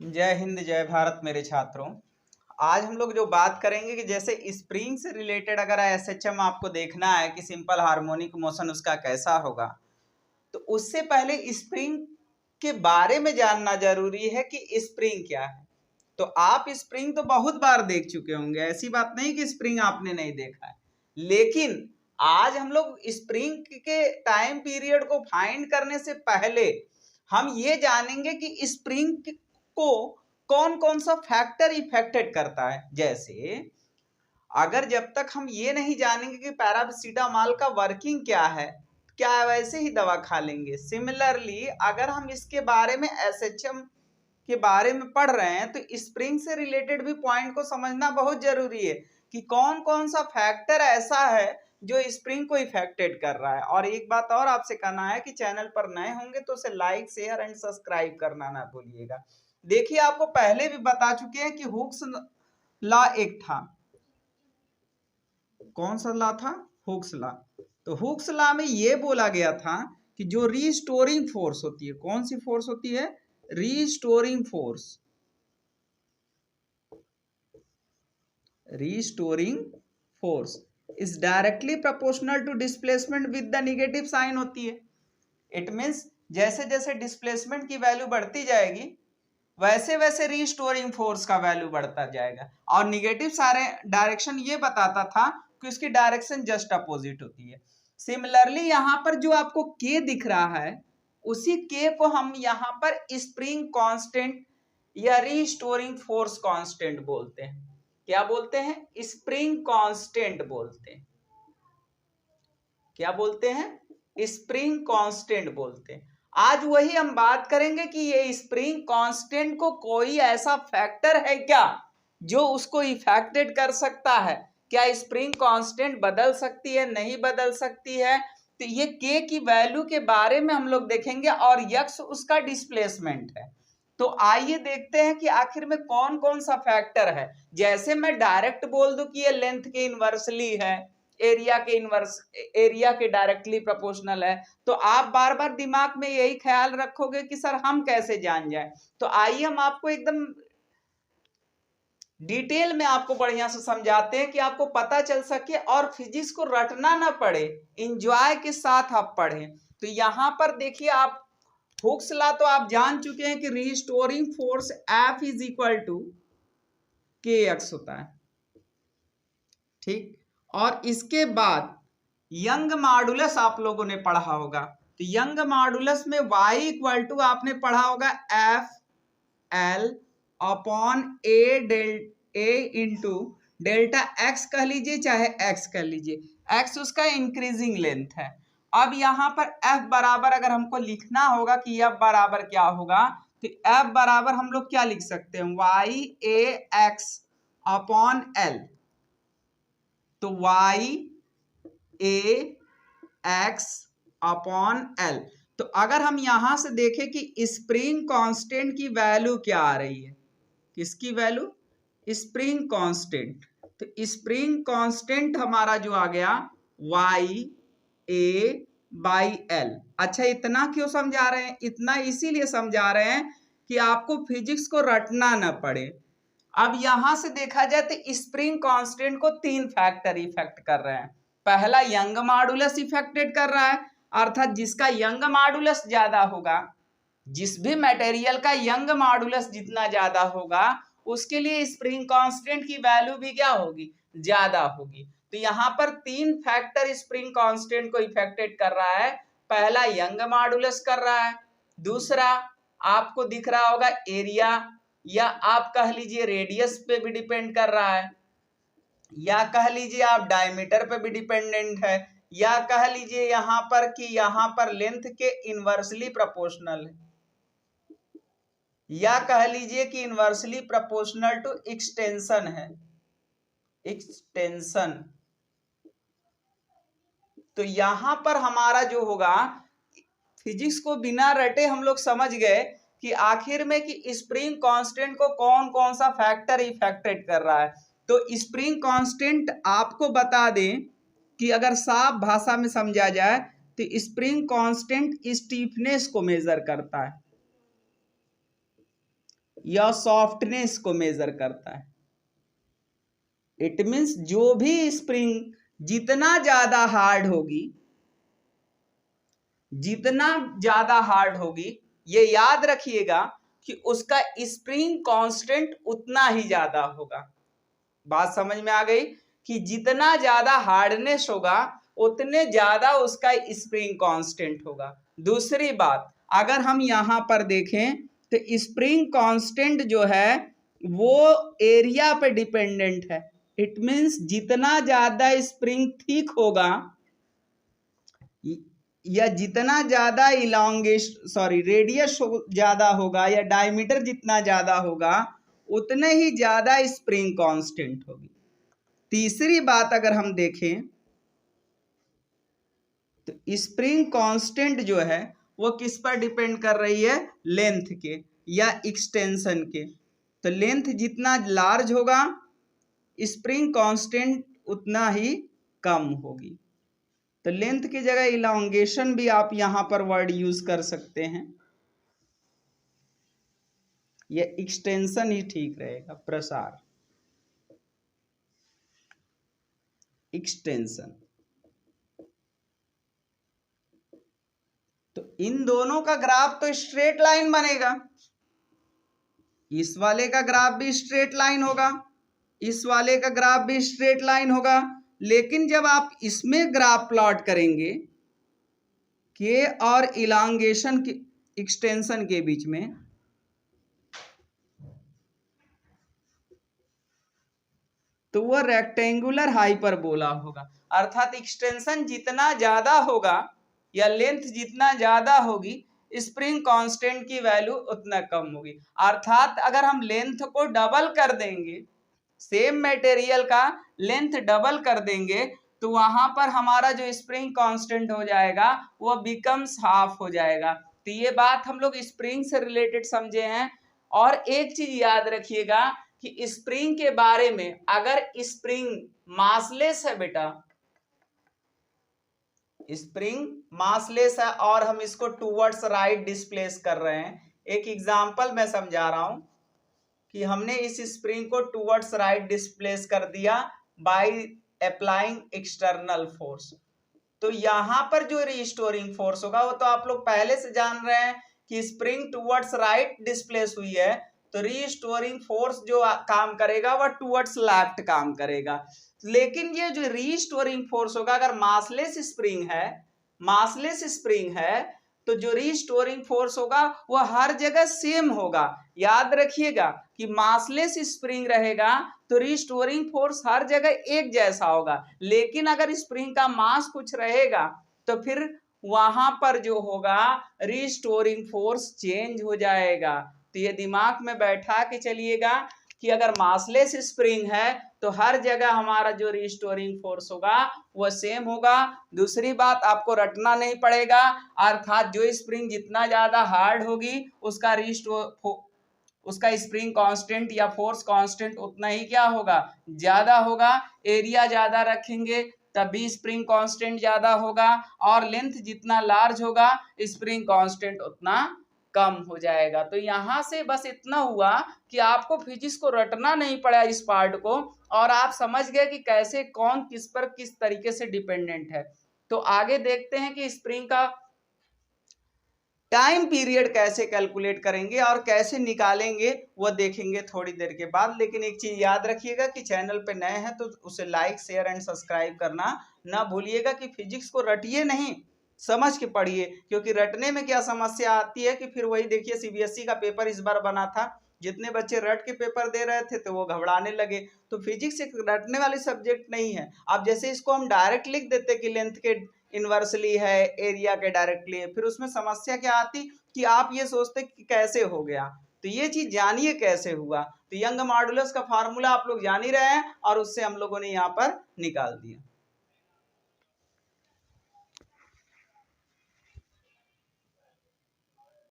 जय हिंद जय भारत मेरे छात्रों। आज हम लोग जो बात करेंगे कि जैसे स्प्रिंग से रिलेटेड अगर एसएचएम आपको देखना है कि सिंपल हार्मोनिक मोशन उसका कैसा होगा, तो उससे पहले स्प्रिंग के बारे में जानना जरूरी है कि स्प्रिंग क्या है। तो आप स्प्रिंग तो बहुत बार देख चुके होंगे, ऐसी बात नहीं कि स्प्रिंग आपने नहीं देखा है, लेकिन आज हम लोग स्प्रिंग के टाइम पीरियड को फाइंड करने से पहले हम ये जानेंगे कि स्प्रिंग को कौन कौन सा फैक्टर इफेक्टेड करता है। जैसे अगर जब तक हम ये नहीं जानेंगे कि पैरासीटामॉल का वर्किंग क्या है, क्या वैसे ही दवा खा लेंगे। सिमिलरली अगर हम इसके बारे में एसएचएम के बारे में पढ़ रहे हैं तो स्प्रिंग से रिलेटेड भी पॉइंट को समझना बहुत जरूरी है कि कौन कौन सा फैक्टर ऐसा है जो स्प्रिंग को इफेक्टेड कर रहा है। और एक बात और आपसे कहना है कि चैनल पर नए होंगे तो उसे लाइक शेयर एंड सब्सक्राइब करना ना भूलिएगा। देखिए, आपको पहले भी बता चुके हैं कि हुक्स लॉ एक था। कौन सा लॉ था? Hooke's law. तो हुक्स लॉ में यह बोला गया था कि जो रीस्टोरिंग फोर्स होती है, कौन सी फोर्स होती है? Restoring force. Restoring force is directly proportional to displacement with the negative sign होती है। इट मीन्स जैसे जैसे डिस्प्लेसमेंट की वैल्यू बढ़ती जाएगी वैसे वैसे रीस्टोरिंग फोर्स का वैल्यू बढ़ता जाएगा। और निगेटिव सारे डायरेक्शन ये बताता था कि उसकी डायरेक्शन जस्ट अपोजिट होती है। सिमिलरली यहां पर जो आपको के दिख रहा है, उसी के को हम यहां पर स्प्रिंग कांस्टेंट या रीस्टोरिंग फोर्स कांस्टेंट बोलते हैं। क्या बोलते हैं? स्प्रिंग कांस्टेंट बोलते हैं। क्या बोलते हैं? स्प्रिंग कांस्टेंट बोलते हैं। आज वही हम बात करेंगे कि ये स्प्रिंग कांस्टेंट को कोई ऐसा फैक्टर है क्या जो उसको इफेक्टेड कर सकता है। क्या स्प्रिंग कांस्टेंट बदल सकती है? नहीं बदल सकती है। तो ये के की वैल्यू के बारे में हम लोग देखेंगे और यक्स उसका डिस्प्लेसमेंट है। तो आइए देखते हैं कि आखिर में कौन कौन सा फैक्टर है। जैसे मैं डायरेक्ट बोल दूं कि ये लेंथ के इनवर्सली है, एरिया के डायरेक्टली प्रोपोर्शनल है, तो आप बार बार दिमाग में यही ख्याल रखोगे कि सर हम कैसे जान जाए। तो आइए हम आपको एकदम डिटेल में आपको बढ़िया से समझाते हैं कि आपको पता चल सके और फिजिक्स को रटना ना पड़े, इंजॉय के साथ आप पढ़ें। तो यहां पर देखिए, आप हुक्स लॉ तो आप जान चुके हैं कि restoring force F is equal to K X होता है, ठीक। और इसके बाद यंग मॉडुलस आप लोगों ने पढ़ा होगा। तो यंग मॉडुलस में y इक्वल टू आपने पढ़ा होगा एफ एल अपॉन ए इंटू डेल्टा एक्स कह लीजिए चाहे एक्स कह लीजिए, एक्स उसका इंक्रीजिंग लेंथ है। अब यहां पर एफ बराबर अगर हमको लिखना होगा कि एफ बराबर क्या होगा, तो एफ बराबर हम लोग क्या लिख सकते हैं? वाई ए एक्स अपॉन एल। तो वाई ए एक्स अपॉन एल। तो अगर हम यहां से देखें कि स्प्रिंग कांस्टेंट की वैल्यू क्या आ रही है, किसकी वैल्यू? Spring constant. तो स्प्रिंग कांस्टेंट हमारा जो आ गया वाई ए बाई एल। अच्छा, इतना क्यों समझा रहे हैं? इतना इसीलिए समझा रहे हैं कि आपको फिजिक्स को रटना ना पड़े। अब यहां से देखा जाए तो स्प्रिंग कांस्टेंट को तीन फैक्टर इफेक्ट कर रहे हैं। पहला यंग मॉडुलस इफेक्टेड कर रहा है, अर्थात जिसका यंग मॉडुलस ज्यादा होगा, जिस भी मटेरियल का यंग मॉडुलस जितना ज्यादा होगा उसके लिए स्प्रिंग कांस्टेंट की वैल्यू भी क्या होगी? ज्यादा होगी। तो यहां पर तीन फैक्टर स्प्रिंग कांस्टेंट को इफेक्टेड कर रहा है। पहला यंग मॉडुलस कर रहा है, दूसरा आपको दिख रहा होगा एरिया या आप कह लीजिए रेडियस पे भी डिपेंड कर रहा है, या कह लीजिए आप डायमीटर पे भी डिपेंडेंट है, या कह लीजिए यहां पर कि यहां पर लेंथ के इनवर्सली प्रोपोर्शनल है, या कह लीजिए कि इनवर्सली प्रोपोर्शनल टू एक्सटेंशन है, एक्सटेंशन। तो यहां पर हमारा जो होगा, फिजिक्स को बिना रटे हम लोग समझ गए कि आखिर में कि स्प्रिंग कांस्टेंट को कौन कौन सा फैक्टर इफेक्टेड कर रहा है। तो स्प्रिंग कांस्टेंट आपको बता दें कि अगर साफ भाषा में समझा जाए तो स्प्रिंग कांस्टेंट स्टीफनेस को मेजर करता है। या सॉफ्टनेस को मेजर करता है। इट मीन्स जो भी स्प्रिंग जितना ज्यादा हार्ड होगी, जितना ज्यादा हार्ड होगी, ये याद रखिएगा कि उसका स्प्रिंग कांस्टेंट उतना ही ज्यादा होगा। बात समझ में आ गई कि जितना ज्यादा हार्डनेस होगा उतने ज्यादा उसका स्प्रिंग कांस्टेंट होगा। दूसरी बात, अगर हम यहां पर देखें तो स्प्रिंग कांस्टेंट जो है वो एरिया पे डिपेंडेंट है। इट मीन्स जितना ज्यादा स्प्रिंग थिक होगा या जितना ज्यादा रेडियस ज्यादा होगा या डायमीटर जितना ज्यादा होगा उतने ही ज्यादा स्प्रिंग कांस्टेंट होगी। तीसरी बात अगर हम देखें तो स्प्रिंग कांस्टेंट जो है वो किस पर डिपेंड कर रही है, लेंथ के या एक्सटेंशन के। तो लेंथ जितना लार्ज होगा स्प्रिंग कांस्टेंट उतना ही कम होगी। तो लेंथ की जगह इलांगेशन भी आप यहां पर वर्ड यूज कर सकते हैं, ये एक्सटेंशन ही ठीक रहेगा, प्रसार, एक्सटेंशन। तो इन दोनों का ग्राफ तो स्ट्रेट लाइन बनेगा, इस वाले का ग्राफ भी स्ट्रेट लाइन होगा, इस वाले का ग्राफ भी स्ट्रेट लाइन होगा। लेकिन जब आप इसमें ग्राफ प्लॉट करेंगे के और इलांगेशन के एक्सटेंशन के बीच में, तो वह रेक्टेंगुलर हाइपरबोला होगा। अर्थात एक्सटेंशन जितना ज्यादा होगा या लेंथ जितना ज्यादा होगी स्प्रिंग कांस्टेंट की वैल्यू उतना कम होगी। अर्थात अगर हम लेंथ को डबल कर देंगे, सेम मटेरियल का लेंथ डबल कर देंगे, तो वहां पर हमारा जो स्प्रिंग कांस्टेंट हो जाएगा वो बिकम्स हाफ हो जाएगा। तो ये बात हम लोग स्प्रिंग से रिलेटेड समझे हैं। और एक चीज याद रखिएगा कि स्प्रिंग के बारे में, अगर स्प्रिंग मासलेस है बेटा, स्प्रिंग मासलेस है और हम इसको टूवर्ड्स राइट डिस्प्लेस कर रहे हैं, एक एग्जांपल मैं समझा रहा हूं कि हमने इस स्प्रिंग को टूवर्ड्स राइट डिस्प्लेस कर दिया बाय अप्लाइंग एक्सटर्नल फोर्स। तो यहां पर जो रीस्टोरिंग फोर्स होगा वो तो आप लोग पहले से जान रहे हैं कि स्प्रिंग टूवर्ड्स राइट डिस्प्लेस हुई है, तो रीस्टोरिंग फोर्स जो काम करेगा वह टूवर्ड्स लेफ्ट काम करेगा। लेकिन ये जो रीस्टोरिंग फोर्स होगा, अगर मासलेस स्प्रिंग है तो जो रीस्टोरिंग फोर्स होगा वह हर जगह सेम होगा। याद रखिएगा कि मासलेस स्प्रिंग रहेगा तो रीस्टोरिंग फोर्स हर जगह एक जैसा होगा। लेकिन अगर स्प्रिंग का मास कुछ रहेगा तो फिर वहां पर जो होगा रीस्टोरिंग फोर्स चेंज हो जाएगा। तो ये दिमाग में बैठा के चलिएगा कि अगर मासलेस स्प्रिंग है तो हर जगह हमारा जो रीस्टोरिंग फोर्स होगा वो सेम होगा। दूसरी बात आपको रटना नहीं पड़ेगा, अर्थात जो स्प्रिंग जितना ज्यादा हार्ड होगी उसका स्प्रिंग कांस्टेंट या फोर्स कांस्टेंट उतना ही क्या होगा, ज्यादा होगा। एरिया ज्यादा रखेंगे तभी स्प्रिंग कांस्टेंट ज्यादा होगा, और लेंथ जितना लार्ज होगा स्प्रिंग कांस्टेंट उतना कम हो जाएगा। तो यहां से बस इतना हुआ कि आपको फिजिक्स को रटना नहीं पड़ा इस पार्ट को, और आप समझ गए कि कैसे कौन किस पर किस तरीके से डिपेंडेंट है। तो आगे देखते हैं कि स्प्रिंग का टाइम पीरियड कैसे कैलकुलेट करेंगे और कैसे निकालेंगे, वो देखेंगे थोड़ी देर के बाद। लेकिन एक चीज याद रखिएगा कि चैनल पे नए हैं तो उसे लाइक शेयर एंड सब्सक्राइब करना ना भूलिएगा कि फिजिक्स को रटिए नहीं, समझ के पढ़िए। क्योंकि रटने में क्या समस्या आती है कि फिर वही देखिए सीबीएसई का पेपर इस बार बना था, जितने बच्चे रट के पेपर दे रहे थे तो वो घबराने लगे। तो फिजिक्स एक रटने वाली सब्जेक्ट नहीं है। अब जैसे इसको हम डायरेक्ट लिख देते कि लेंथ के इनवर्सली है, एरिया के डायरेक्टली है, फिर उसमें समस्या क्या आती कि आप ये सोचते कि कैसे हो गया। तो ये चीज जानिए कैसे हुआ। तो यंग मॉडुलस का फार्मूला आप लोग जान ही रहे हैं और उससे हम लोगों ने यहाँ पर निकाल दिया।